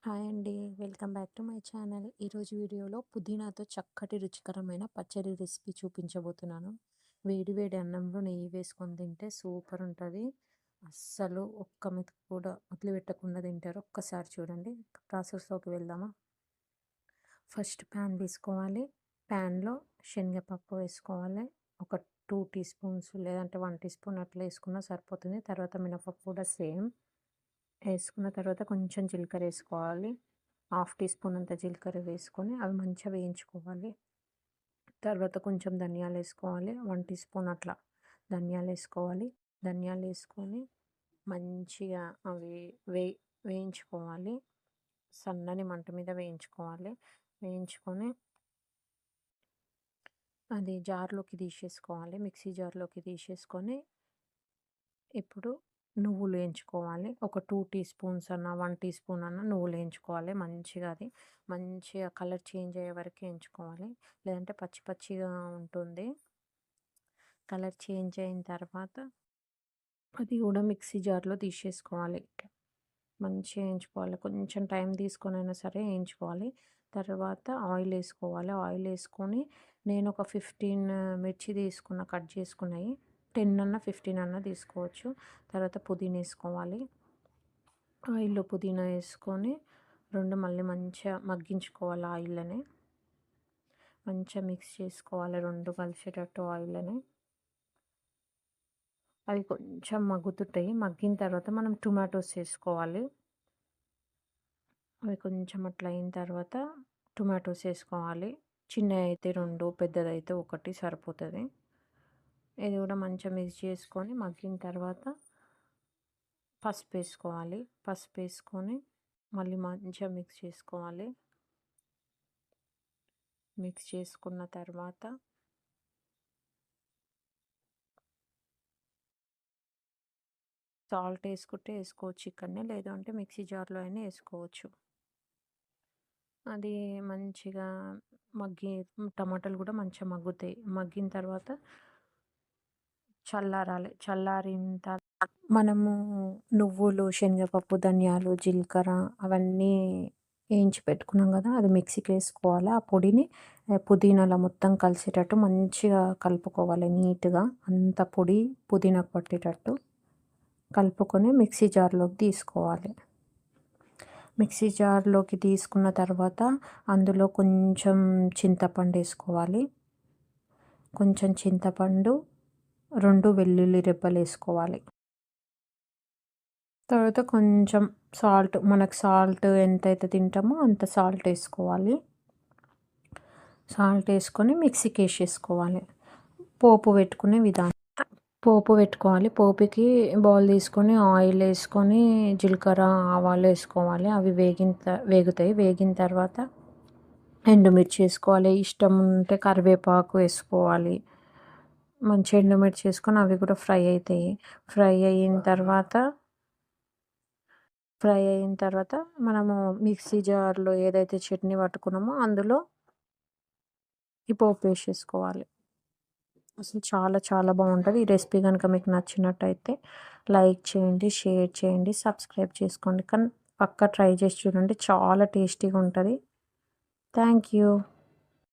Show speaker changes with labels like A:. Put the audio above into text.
A: Hi అండి. Welcome back to my channel. ఈరోజు వీడియోలో పుదీనాతో చక్కటి రుచికరమైన పచ్చడి రెసిపీ చూపించబోతున్నాను. వేడి వేడి అన్నంలో నెయ్యి వేసుకొని తింటే సూపర్ ఉంటుంది. అస్సలు ఒక్క మెతుకు కూడా వదిలిపెట్టకుండా తింటారు. ఒక్కసారి చూడండి. ప్రాసెస్లోకి వెళ్దామా? ఫస్ట్ ప్యాన్ తీసుకోవాలి. ప్యాన్లో శనగపప్పు వేసుకోవాలి. ఒక 2 టీ స్పూన్స్ లేదంటే 1 టీ స్పూన్ అట్లా వేసుకున్నా సరిపోతుంది. తర్వాత మినపప్పు కూడా సేమ్ వేసుకున్న తర్వాత కొంచెం జీలకర్ర వేసుకోవాలి. హాఫ్ టీ స్పూన్ అంత జీలకర్ర వేసుకొని అవి మంచిగా వేయించుకోవాలి. తర్వాత కొంచెం ధనియాలు వేసుకోవాలి. 1 టీ స్పూన్ అట్లా ధనియాలు వేసుకోవాలి. ధనియాలు వేసుకొని మంచిగా అవి వే వేయించుకోవాలి. సన్నని మంట మీద వేయించుకోవాలి. వేయించుకొని అది జార్లోకి తీసేసుకోవాలి. మిక్సీ జార్లోకి తీసేసుకొని ఇప్పుడు నువ్వులు వేయించుకోవాలి. ఒక 2 టీ స్పూన్స్ అన్నా 1 టీ స్పూన్ అన్నా నువ్వులు వేయించుకోవాలి. మంచిగా కలర్ చేంజ్ అయ్యే వరకు వేయించుకోవాలి. లేదంటే పచ్చి పచ్చిగా ఉంటుంది. కలర్ చేంజ్ అయిన తర్వాత అది కూడా మిక్సీ జార్లో తీసేసుకోవాలి. మంచిగా వేయించుకోవాలి. కొంచెం టైం తీసుకొని అయినా సరే వేయించుకోవాలి. తర్వాత ఆయిల్ వేసుకోవాలి. ఆయిల్ వేసుకొని నేను ఒక 15 మిర్చి తీసుకున్న, కట్ చేసుకున్నాయి. 10 అన్నా 15 అన్నా తీసుకోవచ్చు. తర్వాత పుదీనా వేసుకోవాలి. ఆయిల్లో పుదీనా వేసుకొని మళ్ళీ మంచిగా మగ్గించుకోవాలి. ఆయిల్లోనే మంచిగా మిక్స్ చేసుకోవాలి. 2 కలిసేటట్టు ఆయిల్లోనే అవి కొంచెం మగ్గుతుంటాయి. మగ్గిన తర్వాత మనం టొమాటోస్ వేసుకోవాలి. అవి కొంచెం అట్లా అయిన తర్వాత టొమాటోస్ వేసుకోవాలి. చిన్నవి అయితే 2, పెద్దదైతే 1 సరిపోతుంది. ఇది కూడా మంచిగా మిక్స్ చేసుకొని మగ్గిన తర్వాత పసుపు వేసుకోవాలి. పసుపు వేసుకొని మళ్ళీ మంచిగా మిక్స్ చేసుకోవాలి. మిక్స్ చేసుకున్న తర్వాత సాల్ట్ వేసుకుంటే వేసుకోవచ్చు ఇక్కడనే, లేదు అంటే మిక్సీ జార్లో అయినా వేసుకోవచ్చు. అది మంచిగా టమాటాలు కూడా మంచిగా మగ్గుతాయి. మగ్గిన తర్వాత చల్లారాలి. చల్లారిన తర్వాత మనము నువ్వులు, శనగపప్పు, ధనియాలు, జీలకర్ర అవన్నీ వేయించి పెట్టుకున్నాం కదా, అది మిక్సీకి వేసుకోవాలి. ఆ పొడిని పుదీనాలో మొత్తం కలిసేటట్టు మంచిగా కలుపుకోవాలి. నీట్గా అంత పొడి పుదీనాకు పట్టేటట్టు కలుపుకొని మిక్సీ జార్లోకి తీసుకోవాలి. మిక్సీ జార్లోకి తీసుకున్న తర్వాత అందులో కొంచెం చింతపండు వేసుకోవాలి. కొంచెం చింతపండు, 2 వెల్లుల్లి రెబ్బలు వేసుకోవాలి. తర్వాత కొంచెం సాల్ట్, మనకు సాల్ట్ ఎంతైతే తింటామో అంత సాల్ట్ వేసుకోవాలి. సాల్ట్ వేసుకొని మిక్సీకి వేసేసుకోవాలి. పోపు పెట్టుకునే విధానం. పోపు పెట్టుకోవాలి. పోపుకి బౌల్ తీసుకొని ఆయిల్ వేసుకొని జీలకర్ర, ఆవాలు వేసుకోవాలి. అవి వేగుతాయి. వేగిన తర్వాత ఎండుమిర్చి వేసుకోవాలి. ఇష్టం ఉంటే కరివేపాకు వేసుకోవాలి. మంచి ఎండుమిర్చి వేసుకొని అవి కూడా ఫ్రై అవుతాయి. ఫ్రై అయిన తర్వాత మనము మిక్సీ జార్లో ఏదైతే చట్నీ పట్టుకున్నామో అందులో ఈ పోపు వేసేసుకోవాలి. అసలు చాలా చాలా బాగుంటుంది. ఈ రెసిపీ కనుక మీకు నచ్చినట్టయితే లైక్ చేయండి, షేర్ చేయండి, సబ్స్క్రైబ్ చేసుకోండి. కానీ పక్కా ట్రై చేసి చూడండి. చాలా టేస్టీగా ఉంటుంది. Thank you.